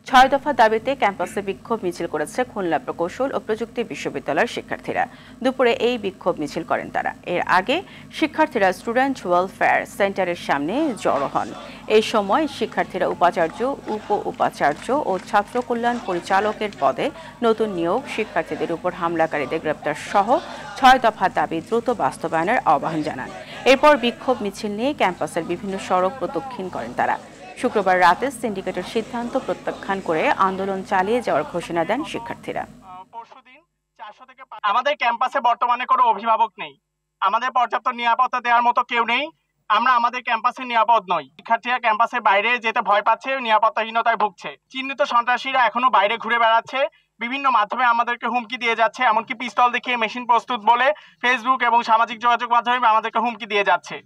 6 দফা দাবিতে ক্যাম্পাসে বিক্ষোভ মিছিল করেছে খুলনা প্রকৌশল ও প্রযুক্তি বিশ্ববিদ্যালয়ের শিক্ষার্থীরা। দুপুরে এই বিক্ষোভ মিছিল করেন তারা। এর আগে শিক্ষার্থীরা স্টুডেন্ট ওয়েলফেয়ার সেন্টারের সামনে জড়ো হন। এই সময় শিক্ষার্থীরা উপাচার্য, উপ উপাচার্য ও ছাত্র কল্যাণ পরিচালকের পদে নতুন নিয়োগ, শিক্ষার্থীদের উপর হামলাকারীদের গ্রেপ্তার সহ 6 দফা দাবি দ্রুত বাস্তবায়নের আহ্বান জানান। এরপর বিক্ষোভ মিছিল নিয়ে ক্যাম্পাসের বিভিন্ন সড়ক প্রদক্ষিণ করেন তারা। শুক্রবার রাতে সিন্ডিকেটের সিদ্ধান্ত প্রত্যাখ্যান করে আন্দোলন চালিয়ে যাওয়ার ঘোষণা দেন শিক্ষার্থীরা। আমাদের ক্যাম্পাসে বর্তমানে কোনো অভিভাবক নেই, আমাদের পর্যাপ্ত নিরাপত্তা দেওয়ার মতো কেউ নেই, আমরা আমাদের ক্যাম্পাসে নিরাপদ নই। শিক্ষার্থীরা ক্যাম্পাসের বাইরে যেতে ভয় পাচ্ছে, নিরাপত্তাহীনতায় ভুগছে। চিহ্নিত সন্ত্রাসীরা এখনো বাইরে ঘুরে বেড়াচ্ছে, বিভিন্ন মাধ্যমে আমাদেরকে হুমকি দিয়ে যাচ্ছে, এমনকি পিস্তল দেখিয়ে মেশিন প্রস্তুত বলে ফেসবুক এবং সামাজিক যোগাযোগ মাধ্যমে আমাদেরকে হুমকি দিয়ে যাচ্ছে।